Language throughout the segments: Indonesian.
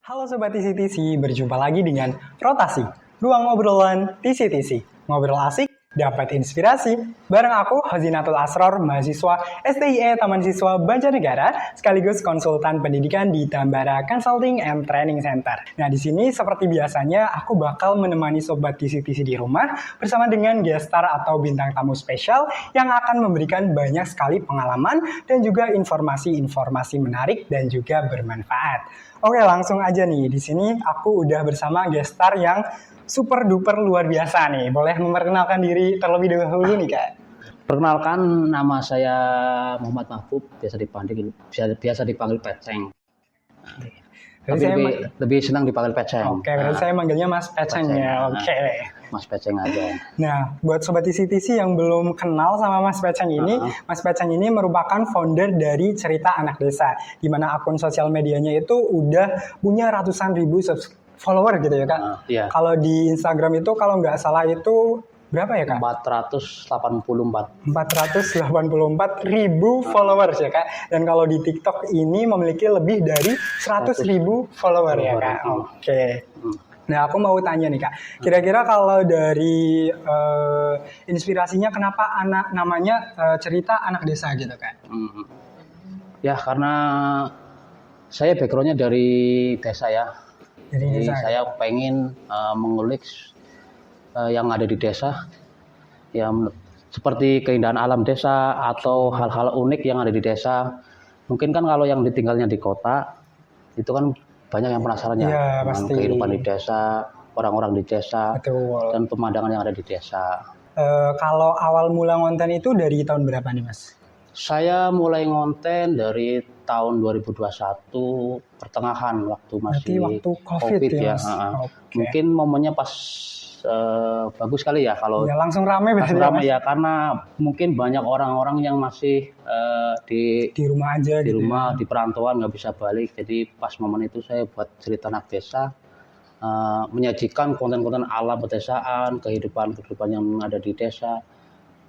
Halo Sobat TC-TC, berjumpa lagi dengan Rotasi, ruang obrolan TC-TC. Ngobrol asik, dapat inspirasi. Bareng aku, Hazinatul Asror, mahasiswa STIE Taman Siswa Banjarnegara, sekaligus konsultan pendidikan di Tambara Consulting and Training Center. Nah, di sini seperti biasanya, aku bakal menemani Sobat TC-TC di rumah bersama dengan guest star atau bintang tamu spesial yang akan memberikan banyak sekali pengalaman dan juga informasi-informasi menarik dan juga bermanfaat. Oke, langsung aja nih. Di sini aku udah bersama guest star yang super duper luar biasa nih. Boleh memperkenalkan diri terlebih dahulu nih, Kak? Perkenalkan, nama saya Muhammad Mahfud, biasa dipanggil Peceng. Tapi lebih senang dipanggil Peceng. Oke, berarti saya manggilnya Mas Peceng ya. Oke. Mas Peceng aja. Nah, buat Sobat TC-TC yang belum kenal sama Mas Peceng ini, Mas Peceng ini merupakan founder dari Cerita Anak Desa, di mana akun sosial medianya itu udah punya ratusan ribu follower gitu ya, Kak? Iya. Kalau di Instagram itu kalau nggak salah itu berapa ya, Kak? 484 ribu followers ya, Kak. Dan kalau di TikTok ini memiliki lebih dari 100 ribu follower ya, Kak. Oke. Nah, aku mau tanya nih, Kak. Kira-kira kalau dari inspirasinya kenapa namanya Cerita Anak Desa gitu, Kak? Ya, karena saya backgroundnya dari desa ya. Jadi saya pengen mengulik yang ada di desa, ya seperti keindahan alam desa atau hal-hal unik yang ada di desa. Mungkin kan kalau yang ditinggalnya di kota, itu kan banyak yang penasaran ya dengan kehidupan di desa, orang-orang di desa, dan pemandangan yang ada di desa. Kalau awal mula ngonten itu dari tahun berapa nih, Mas? Saya mulai ngonten dari tahun 2021 pertengahan waktu masih waktu COVID ya. Mungkin momennya pas bagus sekali ya kalau langsung rame ya, karena mungkin banyak orang-orang yang masih di rumah aja di rumah di perantauan nggak bisa balik. Jadi pas momen itu saya buat Cerita Anak Desa, menyajikan konten-konten alam pedesaan, kehidupan yang ada di desa.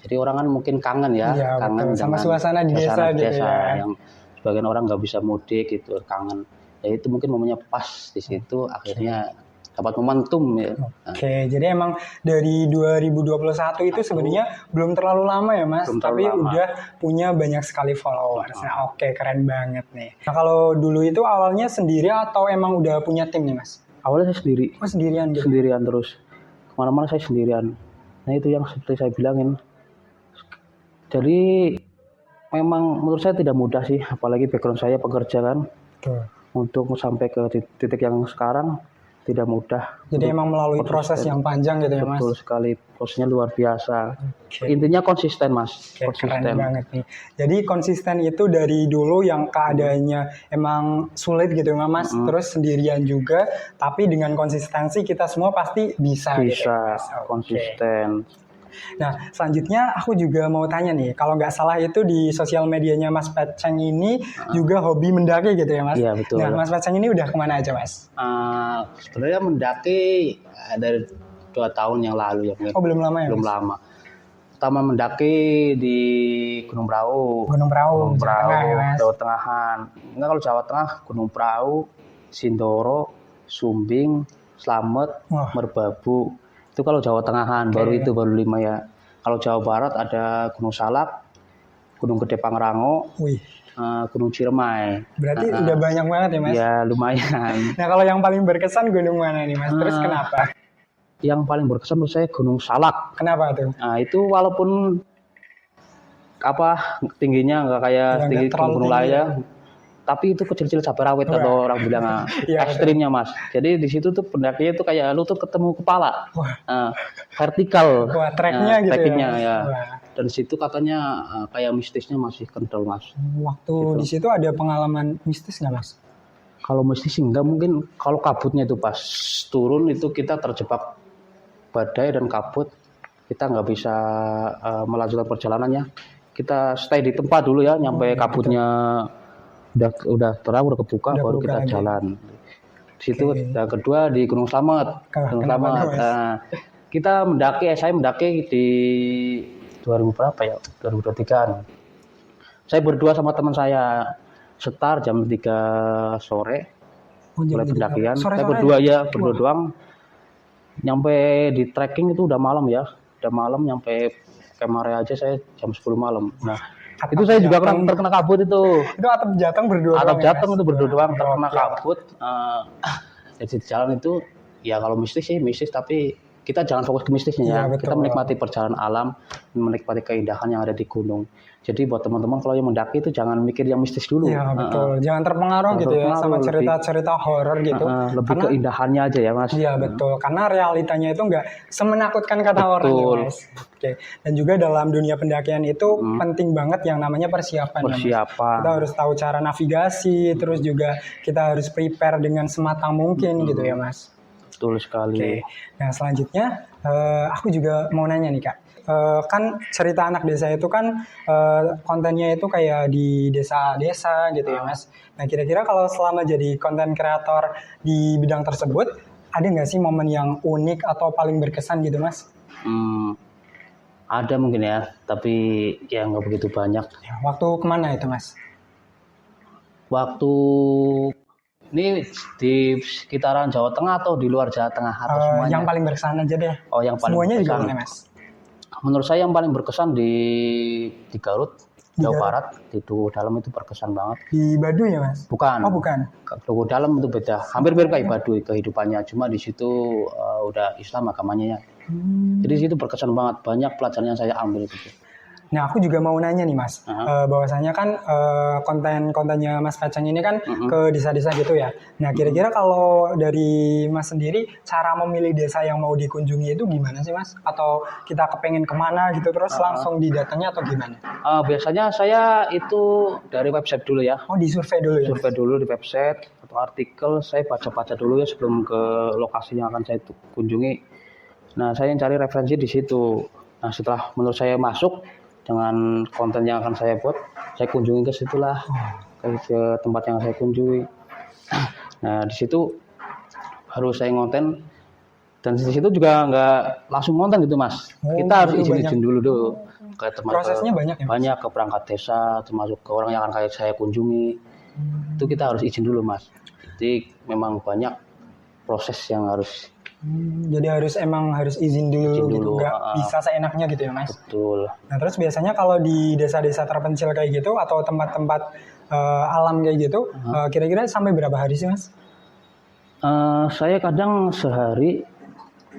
Jadi orang kan mungkin kangen ya, kangen sama suasana di desa gitu ya. Yang sebagian orang nggak bisa mudik gitu, kangen. Ya itu mungkin momennya pas di situ, akhirnya dapat momentum ya. Oke, jadi emang dari 2021 itu sebenarnya belum terlalu lama ya, Mas, tapi udah punya banyak sekali followers. Nah, oke, keren banget nih. Nah, kalau dulu itu awalnya sendiri atau emang udah punya tim nih, Mas? Awalnya saya sendiri. Oh, sendirian gitu? Sendirian terus. Kemana-mana saya sendirian. Nah, itu yang seperti saya bilangin. Jadi memang menurut saya tidak mudah sih, apalagi background saya pekerja kan. Untuk sampai ke titik yang sekarang tidak mudah. Jadi emang melalui proses yang panjang gitu ya, Mas? Betul sekali, prosesnya luar biasa. Intinya konsisten, Mas. Keren banget nih. Jadi konsisten itu dari dulu yang keadaannya emang sulit gitu ya, Mas. Terus sendirian juga, tapi dengan konsistensi kita semua pasti bisa gitu ya, Mas. Konsisten. Nah, selanjutnya aku juga mau tanya nih, kalau nggak salah itu di sosial medianya Mas Peceng ini juga hobi mendaki gitu ya, Mas? Iya, betul. Nah, Mas Peceng ini udah kemana aja, Mas? Sebenarnya mendaki dari 2 tahun yang lalu ya. Oh, belum lama ya, Belum Mas? lama. Pertama mendaki di Gunung Prau, Jawa Tengahan. Enggak, kalau Jawa Tengah, Gunung Prau, Sindoro, Sumbing, Slamet, Merbabu. Itu kalau Jawa Tengahan, baru 5 ya. Kalau Jawa Barat ada Gunung Salak, Gunung Gede Pangrango, Gunung Ciremai. Berarti udah banyak banget ya, Mas? Ya, lumayan. Nah, kalau yang paling berkesan gunung mana nih, Mas? Terus kenapa? Yang paling berkesan menurut saya Gunung Salak. Kenapa tuh? Nah, itu walaupun tingginya nggak kayak tinggi gunung lain, tapi itu kecil-kecil cabai rawit atau orang bilang ekstrimnya, Mas. Jadi di situ tuh pendakinya tuh kayak lutut ketemu kepala, vertikal. Treknya gitu ya. Dan situ katanya kayak mistisnya masih kental, Mas. Waktu di situ ada pengalaman mistis nggak, Mas? Kalau mistis enggak, mungkin kalau kabutnya itu pas turun itu kita terjebak badai dan kabut, kita nggak bisa melanjutkan perjalanannya. Kita stay di tempat dulu ya, nyampe kabutnya udah terang, udah kebuka, baru kita jalan. Di situ yang kedua di Gunung Slamet. Kita mendaki, saya mendaki di 2000 berapa ya? 2023-an. Saya berdua sama teman saya, start jam 3 sore. mulai pendakian. Sore-sore Saya berdua ya, berdua doang. Nyampe di trekking itu udah malam ya. Udah malam nyampe camp area aja saya jam 10 malam. Nah, itu saya juga terkena kabut itu. Itu atap Jateng berdua Atap doang. Jateng itu berdua doang terkena Oke. kabut. Jadi di jalan itu ya kalau mistis sih mistis, tapi kita jangan fokus ke mistisnya ya. Iya, Kita betul. menikmati perjalanan alam, menikmati keindahan yang ada di gunung. Jadi buat teman-teman kalau yang mendaki itu jangan mikir yang mistis dulu. Iya betul, jangan terpengaruh gitu ya sama Lebih- cerita-cerita horor gitu. lebih keindahannya aja ya Mas. Iya betul, karena realitanya itu nggak semenakutkan kata orang ya Betul. Mas. Oke. Dan juga dalam dunia pendakian itu penting banget yang namanya persiapan. Ya, Mas. Persiapan. Kita harus tahu cara navigasi, terus juga kita harus prepare dengan sematang mungkin gitu ya Mas. Betul sekali. Oke. Nah selanjutnya aku juga mau nanya nih Kak. Kan cerita anak desa itu kan kontennya itu kayak di desa-desa gitu ya Mas. Nah kira-kira kalau selama jadi konten kreator di bidang tersebut, ada nggak sih momen yang unik atau paling berkesan gitu Mas? Ada mungkin ya, tapi ya nggak begitu banyak. Ya, waktu kemana itu Mas? Waktu ini di sekitaran Jawa Tengah atau di luar Jawa Tengah atau semuanya? Yang paling berkesan aja deh. Oh, yang paling Semuanya juga berkesan. boleh Mas. Menurut saya yang paling berkesan di Garut, Di Jawa Garut. Barat, di Tugu Dalam itu berkesan banget. Di Baduy ya Mas? Bukan. Oh bukan. Tugu Dalam itu beda, hampir mirip kayak Baduy kehidupannya, cuma di situ udah Islam agamanya ya. Jadi di situ berkesan banget, banyak pelajaran yang saya ambil gitu. Nah, aku juga mau nanya nih, Mas. Bahwasanya kan konten-kontennya Mas Peceng ini kan ke desa-desa gitu ya. Nah, kira-kira kalau dari Mas sendiri, cara memilih desa yang mau dikunjungi itu gimana sih, Mas? Atau kita kepengen kemana gitu, terus langsung didatangnya atau gimana? Biasanya saya itu dari website dulu ya. Oh, disurvei dulu ya? Survei dulu di website atau artikel, saya baca-baca dulu ya sebelum ke lokasi yang akan saya kunjungi. Nah, saya yang cari referensi di situ. Nah, setelah menurut saya masuk dengan konten yang akan saya buat, saya kunjungi ke situlah, ke tempat yang saya kunjungi. Nah, di situ harus saya ngonten, dan di situ juga nggak langsung ngonten gitu Mas. Kita harus izin dulu ke teman. Prosesnya banyak ya? Banyak ke perangkat desa, termasuk ke orang yang akan saya kunjungi. Itu kita harus izin dulu Mas. Jadi memang banyak proses yang harus. Jadi emang harus izin dulu gitu, nggak Ah, bisa seenaknya gitu ya Mas? betul. Nah terus biasanya kalau di desa-desa terpencil kayak gitu atau tempat-tempat alam kayak gitu, kira-kira sampai berapa hari sih Mas? Saya kadang sehari,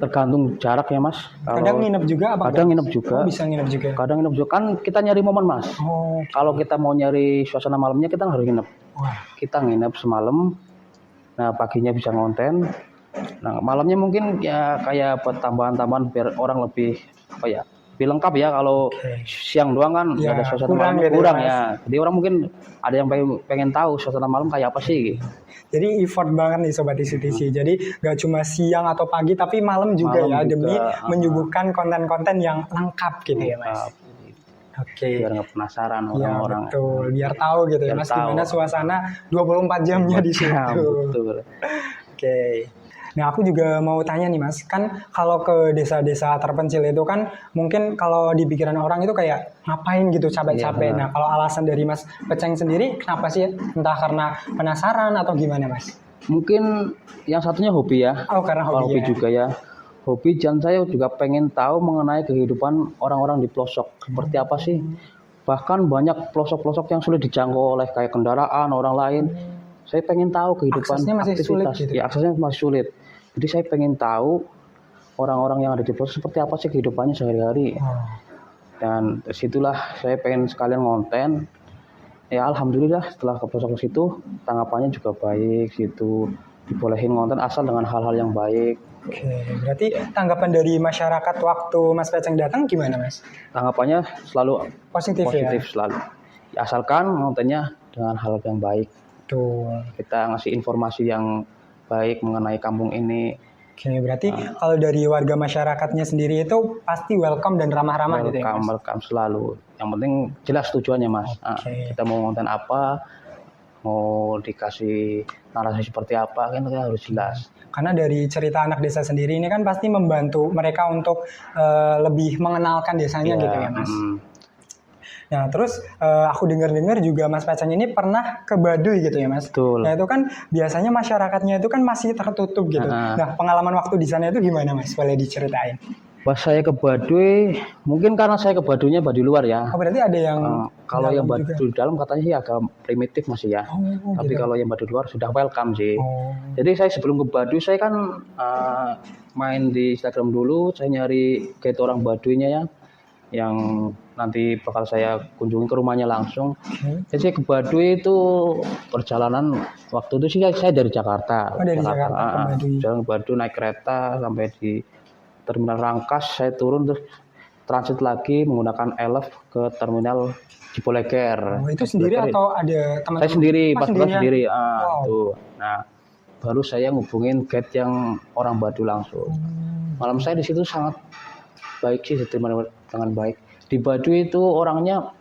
tergantung jarak ya Mas. Kadang nginep juga apa? Kadang enggak? nginep juga. Oh, bisa nginep juga. Kadang nginep juga, kan kita nyari momen Mas. Oh, Kalau kita mau nyari suasana malamnya kita harus nginep. wah. Kita nginep semalam, nah paginya bisa ngonten. Nah malamnya mungkin ya kayak buat tambahan-tambahan biar orang lebih apa ya, lebih lengkap ya. Kalau siang doang kan nggak Ya, ada suasana kurang malam, gitu kurang ya, Mas. ya. Jadi orang mungkin ada yang pengen tahu suasana malam kayak apa sih. Jadi effort banget nih Sobat ICTC. Jadi nggak cuma siang atau pagi, tapi malam juga Malam ya, juga, demi menyuguhkan konten-konten yang lengkap gitu ya Mas. Oke. Biar nggak penasaran Ya orang-orang. betul, biar tahu gitu ya Biar Mas, tahu. gimana suasana 24 jamnya di situ. Ya, betul. Oke. Nah aku juga mau tanya nih Mas, kan kalau ke desa-desa terpencil itu kan mungkin kalau di pikiran orang itu kayak ngapain gitu capek-capek. Iya. Nah kalau alasan dari Mas Peceng sendiri kenapa sih? Entah karena penasaran atau gimana Mas? Mungkin yang satunya hobi ya. Oh karena Kalau hobi hobi ya. juga ya. Hobi, dan saya juga pengen tahu mengenai kehidupan orang-orang di pelosok. Seperti apa sih? Bahkan banyak pelosok-pelosok yang sulit dijangkau oleh kayak kendaraan orang lain. Saya pengen tahu kehidupan Aksesnya masih sulit aktivitas. gitu. Ya, aksesnya masih sulit. Jadi saya pengen tahu orang-orang yang ada di pelosok seperti apa sih kehidupannya sehari-hari. Oh. Dan disitulah saya pengen sekalian ngonten. Ya alhamdulillah setelah ke pelosok situ tanggapannya juga baik gitu. Dibolehin ngonten asal dengan hal-hal yang baik. Oke, berarti tanggapan dari masyarakat waktu Mas Peceng datang gimana Mas? Tanggapannya selalu Positif positif ya? selalu. Ya, asalkan ngontennya dengan hal yang baik. Betul. Kita ngasih informasi yang baik mengenai kampung ini. Oke, berarti kalau dari warga masyarakatnya sendiri itu pasti welcome dan ramah-ramah gitu ya Mas? Welcome selalu. Yang penting jelas tujuannya Mas. Nah, kita mau ngonten apa, mau dikasih narasi seperti apa, kan kita harus jelas. Karena dari cerita anak desa sendiri ini kan pasti membantu mereka untuk lebih mengenalkan desanya gitu ya Mas. Nah, terus aku dengar-dengar juga Mas Peceng ini pernah ke Baduy gitu ya, Mas? Betul. Nah, itu kan biasanya masyarakatnya itu kan masih tertutup gitu. Nah, pengalaman waktu di sana itu gimana, Mas? Boleh diceritain? Pas saya ke Baduy, mungkin karena saya ke Baduynya Baduy luar ya. Oh, berarti ada yang Kalau yang dalam juga? Baduy dalam katanya sih agak primitif masih ya. Oh, Tapi gitu. kalau yang Baduy luar sudah welcome sih. Oh, Jadi saya sebelum ke Baduy saya kan main di Instagram dulu, saya nyari guide orang Baduynya ya, yang nanti bakal saya kunjungi ke rumahnya langsung. Jadi saya ke Baduy itu perjalanan waktu itu sih saya dari Jakarta. oh dari Jakarta ke Baduy. Jalan ke Baduy naik kereta sampai di Terminal Rangkas, saya turun terus transit lagi menggunakan Elf ke Terminal Ciboleger. Oh, itu sendiri atau ada teman-teman? Saya sendiri, pas sendirian? sendiri. Wow. Itu. Nah, baru saya ngubungin guide yang orang Baduy langsung. Malam saya di situ sangat baik sih, diterima dengan baik. Di Baduy itu orangnya,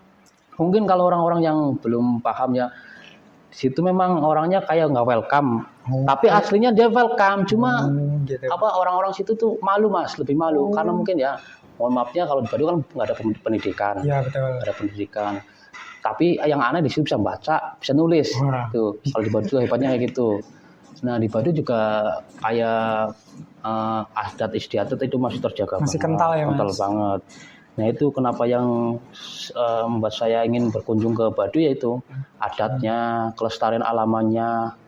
mungkin kalau orang-orang yang belum paham ya, di situ memang orangnya kayak nggak welcome. Tapi aslinya dia welcome, cuma Gitu. orang-orang situ tuh malu Mas, lebih malu karena mungkin ya, mohon maafnya kalau di Baduy kan nggak ada pendidikan, Iya, betul. nggak ada pendidikan. Tapi yang aneh di situ bisa baca, bisa nulis. Wah. Tuh, kalau di Baduy tuh hebatnya kayak gitu. Nah di Baduy juga kayak adat istiadat itu masih terjaga, Masih banget, kental ya, Mas? kental banget. Nah itu kenapa yang membuat saya ingin berkunjung ke Baduy, yaitu adatnya, kelestarian alamannya,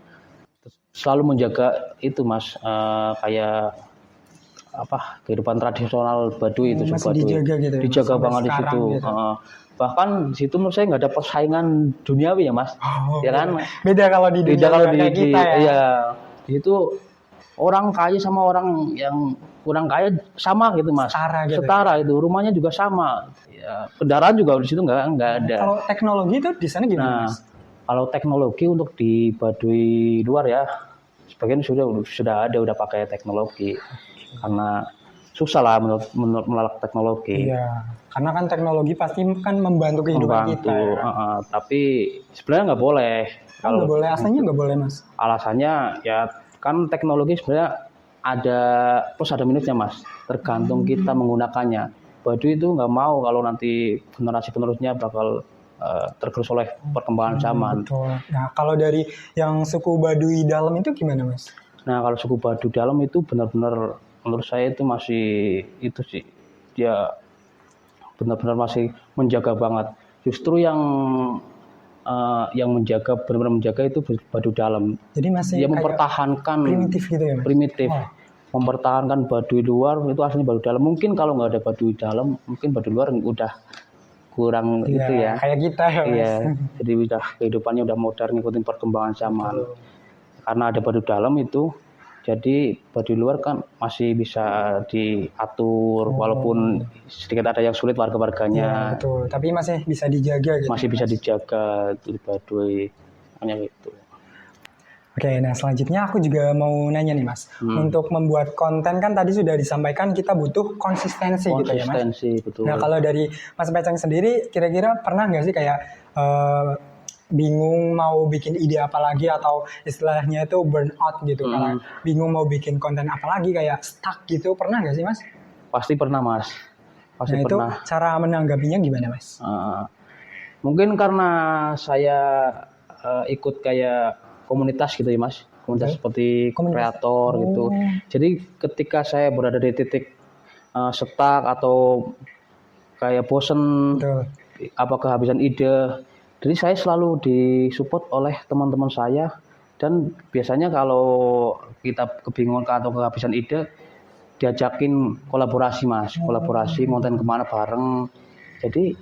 selalu menjaga itu Mas, kayak apa, kehidupan tradisional Baduy itu Masih Baduy dijaga gitu ya, dijaga sampai banget di sekarang situ. gitu. Bahkan di situ menurut saya nggak ada persaingan duniawi ya Mas, Oh, ya kan? beda kalau di dunia Beda kalau kayak kita ya. iya, di situ orang kaya sama orang yang kurang kaya sama gitu Mas, Setara gitu. setara itu, rumahnya juga sama, ya, kendaraan juga di situ nggak ada. Kalau teknologi itu di sana gimana, Nah, Mas? kalau teknologi untuk di Baduy luar ya, sebagian sudah ada, udah pakai teknologi. Karena susah lah menolak teknologi. Iya, karena kan teknologi pasti kan membantu kehidupan kita. Ya. Tapi sebenarnya nggak boleh. Kalau nggak boleh, aslinya nggak boleh, Mas. Alasannya ya kan teknologi sebenarnya ada plus ada minusnya Mas. Tergantung kita menggunakannya. Baduy itu nggak mau kalau nanti generasi penerusnya bakal tergerus oleh perkembangan zaman. Betul. Nah, kalau dari yang suku Baduy dalam itu gimana, Mas? Nah, kalau suku Baduy dalam itu benar-benar menurut saya itu masih itu sih, dia benar-benar masih menjaga banget. Justru yang menjaga, benar-benar menjaga itu Baduy dalam. Jadi masih Dia kayak mempertahankan primitif gitu ya, Mas? primitif. Oh. Mempertahankan Baduy luar itu aslinya Baduy dalam. Mungkin kalau nggak ada Baduy dalam, mungkin Baduy luar udah kurang Iya, itu ya. kayak kita ya, Mas. Iya, jadi udah kehidupannya udah modern, ngikutin perkembangan zaman. Karena ada Baduy dalam itu, jadi Baduy luar kan masih bisa diatur, walaupun sedikit ada yang sulit Iya, warga-warganya, betul. Tapi masih bisa dijaga gitu. masih bisa dijaga di Baduy, hanya gitu. Oke, nah selanjutnya aku juga mau nanya nih, Mas. Untuk membuat konten kan tadi sudah disampaikan kita butuh konsistensi gitu ya, Mas. Konsistensi, betul. Nah, kalau dari Mas Peceng sendiri, kira-kira pernah nggak sih kayak bingung mau bikin ide apa lagi, atau istilahnya itu burnout gitu, karena bingung mau bikin konten apa lagi, kayak stuck gitu, pernah nggak sih, Mas? Pasti pernah Mas, pasti Nah, itu pernah. cara menanggapinya gimana, Mas? Mungkin karena saya ikut kayak komunitas gitu ya Mas, komunitas seperti kreator gitu. Jadi ketika saya berada di titik stuck atau kayak bosen, Betul. apa kehabisan ide, jadi saya selalu disupport oleh teman-teman saya. Dan biasanya kalau kita kebingungan atau kehabisan ide, diajakin kolaborasi Mas, kolaborasi konten kemana bareng. Jadi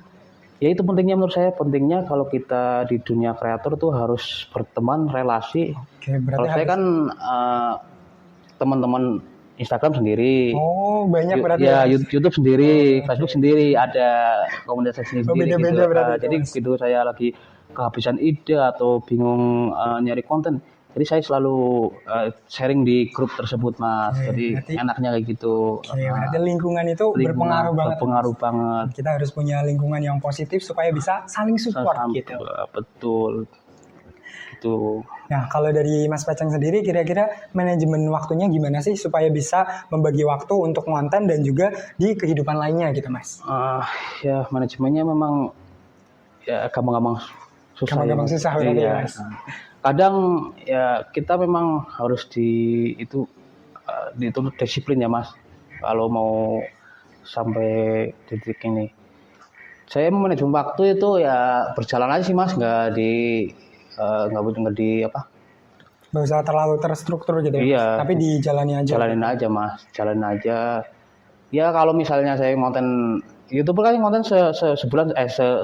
ya itu pentingnya, menurut saya pentingnya kalau kita di dunia kreator tuh harus berteman, relasi. Oke, berarti Kalau saya kan teman-teman Instagram sendiri, banyak berarti ya Mas. YouTube sendiri, Facebook sendiri, ada komunitas sendiri. Beda-beda gitu. berarti, Jadi Mas. gitu saya lagi kehabisan ide atau bingung nyari konten, jadi saya selalu sharing di grup tersebut Mas. Jadi enaknya kayak gitu. Oke, berarti lingkungan itu berpengaruh banget. Berpengaruh banget. Kita harus punya lingkungan yang positif supaya bisa saling support gitu. Betul. Gitu. Nah, kalau dari Mas Peceng sendiri, kira-kira manajemen waktunya gimana sih supaya bisa membagi waktu untuk konten dan juga di kehidupan lainnya gitu, Mas? Ya manajemennya memang ya gampang-gampang susah. Gampang-gampang susah berarti Iya. ya, Mas. Kadang ya kita memang harus dituntut disiplin ya Mas. Kalau mau sampai titik ini. Saya manajemen waktu itu ya berjalan aja sih Mas, nggak di apa? Nggak usah terlalu terstruktur gitu ya, Iya. Mas. Tapi dijalani aja. Jalanin aja Mas, jalanin aja. Ya kalau misalnya saya konten YouTuber kan konten sebulan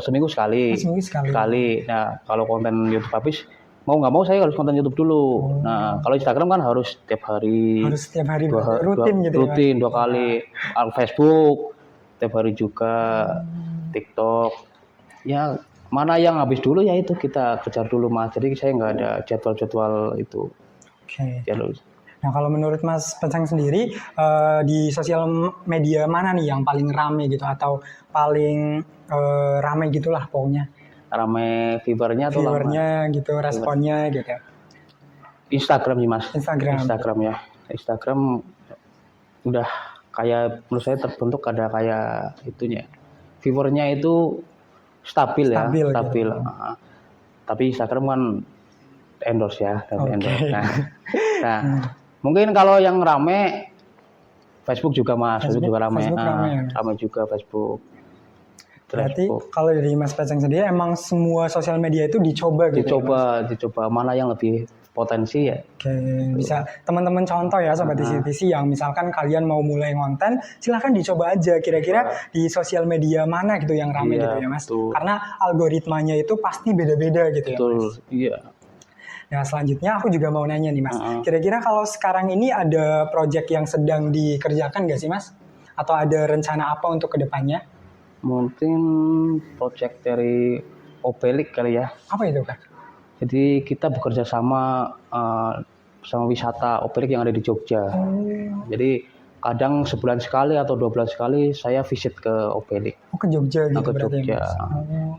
seminggu sekali. Seminggu sekali. Nah, kalau konten YouTube habis mau nggak mau saya harus konten YouTube dulu. Nah, kalau Instagram kan harus setiap hari. Harus setiap hari rutin gitu ya, Mas? Rutin 2 kali. Facebook setiap hari juga. TikTok. Ya mana yang habis dulu ya itu kita kejar dulu Mas. Jadi saya nggak ada jadwal itu. Oke. Jalur. Nah kalau menurut Mas Pecang sendiri di sosial media mana nih yang paling rame gitu atau paling rame gitulah pokoknya? Rame viewernya tuh Viewernya gitu, responnya gitu. Instagram sih Mas. Instagram ya. Instagram udah kayak menurut saya terbentuk ada kayak itunya. Viewernya itu stabil. Gitu. Tapi Instagram kan endorse ya, endorse. Nah, mungkin kalau yang rame Facebook juga Mas, Facebook juga rame. Rame juga Facebook. Berarti kalau dari Mas Pecang sendiri emang semua sosial media itu dicoba gitu. Dicoba mana yang lebih potensi ya. Oke, bisa teman-teman contoh ya sobat TC yang misalkan kalian mau mulai konten, silahkan dicoba aja kira-kira di sosial media mana gitu yang rame gitu ya Mas. Betul. Karena algoritmanya itu pasti beda-beda gitu ya Mas. Iya. Nah selanjutnya aku juga mau nanya nih Mas, kira-kira kalau sekarang ini ada proyek yang sedang dikerjakan nggak sih Mas? Atau ada rencana apa untuk kedepannya? Mungkin proyek dari Obelik kali ya. Apa itu Kak? Jadi kita bekerja sama wisata Obelik yang ada di Jogja. Jadi kadang sebulan sekali atau 2 bulan sekali saya visit ke Obelik. Oh ke Jogja gitu ke berarti Jogja.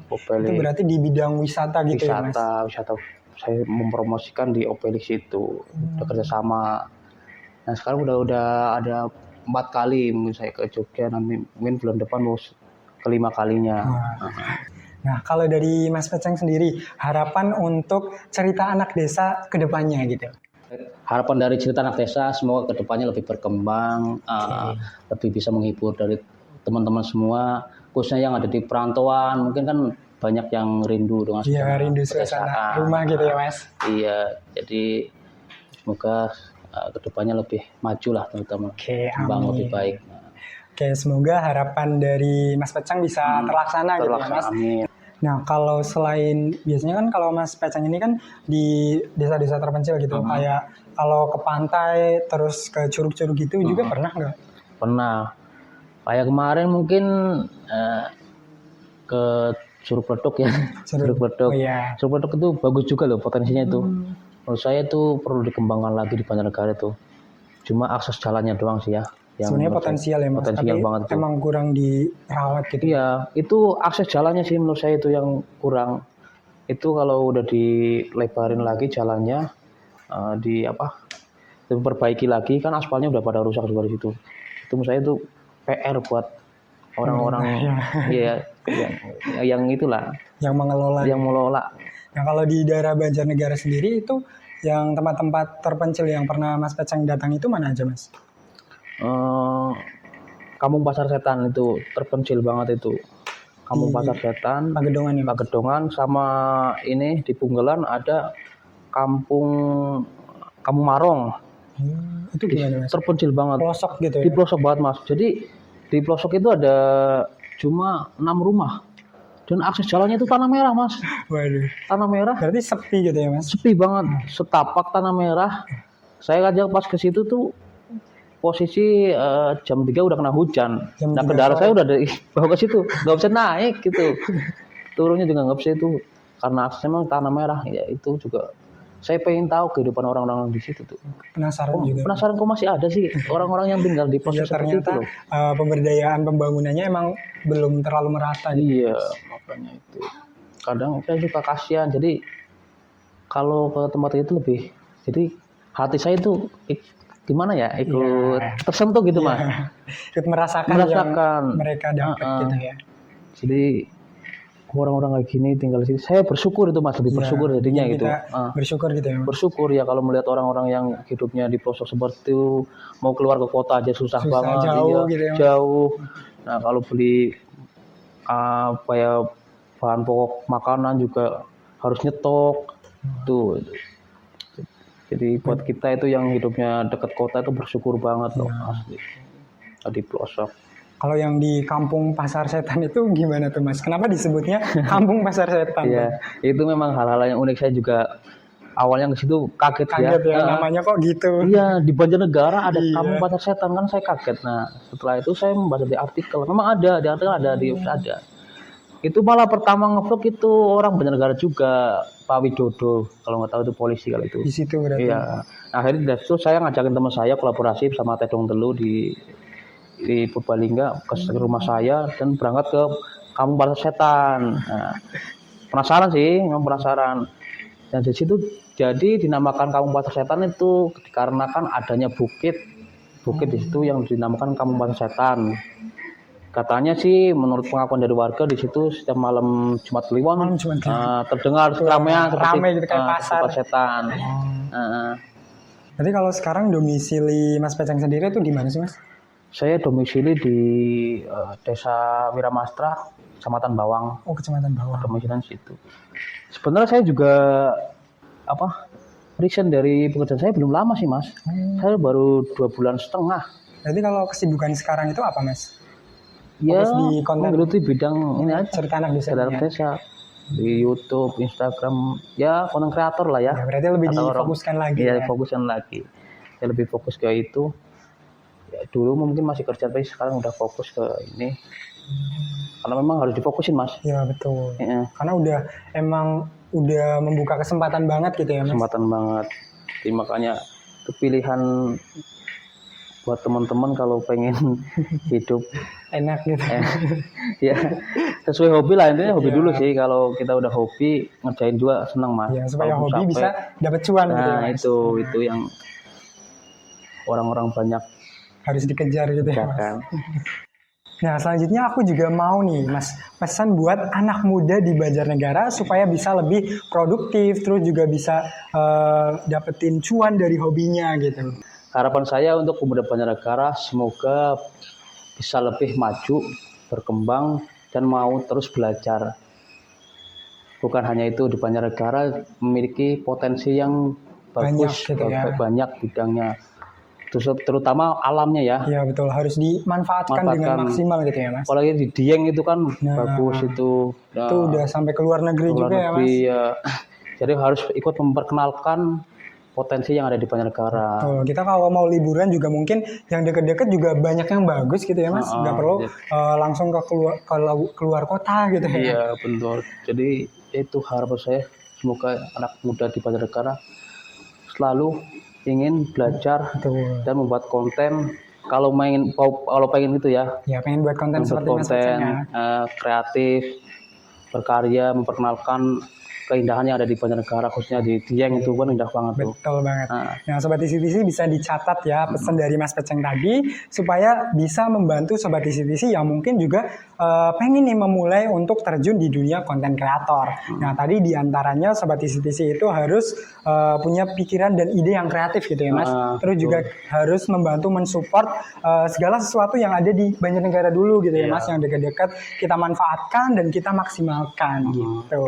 Obelik. Itu berarti di bidang wisata gitu ya Mas? Wisata. Saya mempromosikan di Obelik situ. Bekerja sama. Nah sekarang udah ada 4 kali mungkin saya ke Jogja, nanti mungkin bulan depan mau ke-5 kalinya. Nah, kalau dari Mas Pecang sendiri, harapan untuk cerita anak desa ke depannya gitu? Harapan dari cerita anak desa, semoga ke depannya lebih berkembang, lebih bisa menghibur dari teman-teman semua, khususnya yang ada di perantauan, mungkin kan banyak yang rindu dengan rindu suasana rumah gitu ya Mas? Iya, jadi semoga ke depannya lebih maju lah terutama, kembang lebih baik. Oke, semoga harapan dari Mas Pecang bisa terlaksana gitu ya Mas. Amin. Nah, kalau selain biasanya kan kalau Mas Pecang ini kan di desa-desa terpencil gitu, kayak kalau ke pantai terus ke curug-curug gitu juga pernah nggak? Pernah. Kayak kemarin mungkin ke Curug Pledok ya. Curug Pledok. Curug Pledok itu bagus juga loh potensinya itu. Menurut saya itu perlu dikembangkan lagi di Banjarnegara itu. Cuma akses jalannya doang sih ya. Sebenarnya potensial ya Mas, potensial tapi banget emang kurang dirawat gitu. Iya, itu akses jalannya sih menurut saya itu yang kurang. Itu kalau udah dilebarin lagi jalannya, diperbaiki lagi, kan aspalnya udah pada rusak juga di situ. Itu menurut saya itu PR buat orang-orang yang itulah. Yang mengelola. Nah kalau di daerah Banjarnegara sendiri itu yang tempat-tempat terpencil yang pernah Mas Pecang datang itu mana aja Mas? Kampung Pasar Setan itu terpencil banget itu. Kampung Pasar Setan, Pagedongan sama ini di Punggelan ada Kampung Marong. Itu gimana Mas? Terpencil banget. Pelosok gitu ya? Di pelosok banget Mas. Jadi di pelosok itu ada cuma 6 rumah. Dan akses jalannya itu tanah merah Mas. Waduh. Tanah merah. Berarti sepi gitu ya Mas? Sepi banget. Setapak tanah merah. Saya ajak pas ke situ tuh posisi jam 3 udah kena hujan. Nah kendaraan saya udah dari bawah ke situ, nggak bisa naik gitu. Turunnya juga nggak bisa itu karena aksesnya memang tanah merah. Ya itu juga saya pengen tahu kehidupan orang-orang di situ tuh. Penasaran kok masih ada sih orang-orang yang tinggal di proses seperti itu loh. Pemberdayaan pembangunannya emang belum terlalu merata. Gitu. Iya makanya itu. Kadang saya juga kasihan. Jadi kalau ke tempat itu lebih, jadi hati saya itu gimana ya ikut tersentuh gitu Mas. Ikut merasakan yang mereka dapat gitu ya. Jadi orang-orang kayak gini tinggal di sini. Saya bersyukur itu Mas, lebih bersyukur jadinya kita gitu. bersyukur gitu ya. Bersyukur ya kalau melihat orang-orang yang hidupnya di pelosok seperti itu, mau keluar ke kota aja susah banget, jauh gitu ya, Mas. jauh. Nah kalau beli apa ya bahan pokok makanan juga harus nyetok tuh. Jadi buat kita itu yang hidupnya dekat kota itu bersyukur banget loh asli. Di pelosok. Kalau yang di kampung Pasar Setan itu gimana tuh Mas? Kenapa disebutnya kampung Pasar Setan? Iya, itu memang hal-hal yang unik. Saya juga awalnya ke situ kaget ya. Namanya kok gitu. Iya, di Banjarnegara ada kampung Pasar Setan kan, saya kaget. Nah, setelah itu saya membaca di artikel. Memang ada, di artikel ada. Itu malah pertama ngevlog itu orang Banjarnegara juga, Pak Widodo. Kalau nggak tahu itu polisi kalau itu. Di situ berarti. Iya. Akhirnya dari situ saya ngajakin teman saya kolaborasi bersama Tedong Telu di Purbalingga ke rumah saya dan berangkat ke Kampung Pasar Setan. Nah, penasaran sih, memang penasaran. Dan di situ jadi dinamakan Kampung Pasar Setan itu dikarenakan adanya bukit di situ yang dinamakan Kampung Pasar Setan. Katanya sih menurut pengakuan dari warga di situ setiap malam Jumat Kliwon terdengar keramaian ramai gitu kayak pasar setan. Jadi kalau sekarang domisili Mas Peceng sendiri itu di mana sih Mas? Saya domisili di Desa Wiramastra, Kecamatan Bawang. Oh, Kecamatan Bawang. Domisili situ. Sebenarnya saya juga resign dari pekerjaan saya belum lama sih Mas. Saya baru 2,5 bulan. Jadi kalau kesibukan sekarang itu apa Mas? Ya, di konten menggeluti bidang ini aja. Cerita anak desa. Di YouTube, Instagram, ya konten kreator lah ya. Berarti lebih difokuskan lagi. Iya, fokuskan lagi. Saya lebih fokus ke itu. Ya, dulu mungkin masih kerja tapi sekarang udah fokus ke ini. Karena memang harus difokusin Mas. Iya betul. Ya. Karena udah membuka kesempatan banget gitu ya Mas. Kesempatan banget. Jadi makanya itu pilihan buat teman-teman kalau pengen hidup enak gitu. Ya sesuai hobi lah, intinya hobi dulu sih. Kalau kita udah hobi ngerjain juga senang Mas. Ya, supaya hobi bisa dapat cuan gitu ya Mas. itu yang orang-orang banyak harus dikejar gitu ya Mas. Kan. Nah selanjutnya aku juga mau nih Mas pesan buat anak muda di Banjarnegara supaya bisa lebih produktif, terus juga bisa dapetin cuan dari hobinya gitu. Harapan saya untuk pemuda Banjarnegara semoga bisa lebih maju, berkembang dan mau terus belajar. Bukan hanya itu, di Banjarnegara memiliki potensi yang bagus, banyak bidangnya. Terutama alamnya ya. Iya betul, harus dimanfaatkan dengan maksimal gitu ya Mas. Apalagi di Dieng itu kan bagus itu. Itu udah sampai ke luar negeri juga ya Mas. Ya. Jadi harus ikut memperkenalkan potensi yang ada di Banjarnegara. Kita kalau mau liburan juga mungkin yang deket-deket juga banyak yang bagus gitu ya Mas. Nggak perlu langsung ke keluar kota gitu ya. Iya betul. Jadi itu harapan saya, semoga anak muda di Banjarnegara selalu ingin belajar dan membuat konten. Kalau pengen gitu ya. Ya pengen buat konten seperti Mas Peceng ya. Kreatif, berkarya, memperkenalkan keindahan yang ada di Banjarnegara, khususnya di Dieng itu kan indah banget tuh. Betul banget. Nah Sobat TC-TC bisa dicatat ya pesan dari Mas Peceng tadi supaya bisa membantu Sobat TC-TC yang mungkin juga pengen nih memulai untuk terjun di dunia konten kreator. Nah tadi diantaranya Sobat TC-TC itu harus punya pikiran dan ide yang kreatif gitu ya Mas. Terus juga harus membantu mensupport segala sesuatu yang ada di Banjarnegara dulu gitu ya Mas, yang dekat-dekat kita manfaatkan dan kita maksimalkan gitu.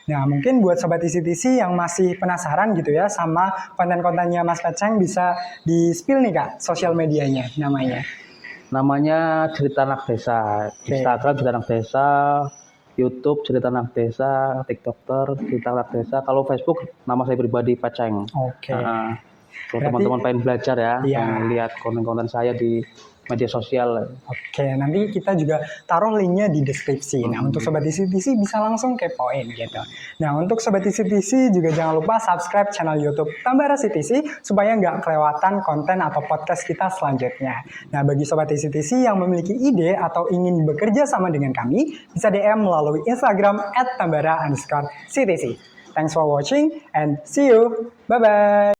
Nah mungkin buat Sobat TC-TC yang masih penasaran gitu ya sama konten-kontennya Mas Peceng, bisa di-spill nih Kak sosial medianya namanya. Namanya Cerita Anak Desa. Instagram Cerita Anak Desa, YouTube Cerita Anak Desa, TikTok Cerita Anak Desa. Kalau Facebook nama saya pribadi Peceng. Kalau teman-teman pengen belajar ya, pengen lihat konten-konten saya di media sosial. Nanti kita juga taruh linknya di deskripsi. Nah, untuk Sobat TC-TC bisa langsung kepoin gitu. Nah, untuk Sobat TC-TC juga jangan lupa subscribe channel YouTube Tambara CTC supaya nggak kelewatan konten atau podcast kita selanjutnya. Nah, bagi Sobat TC-TC yang memiliki ide atau ingin bekerja sama dengan kami, bisa DM melalui Instagram @tambara_CTC. Thanks for watching and see you. Bye-bye.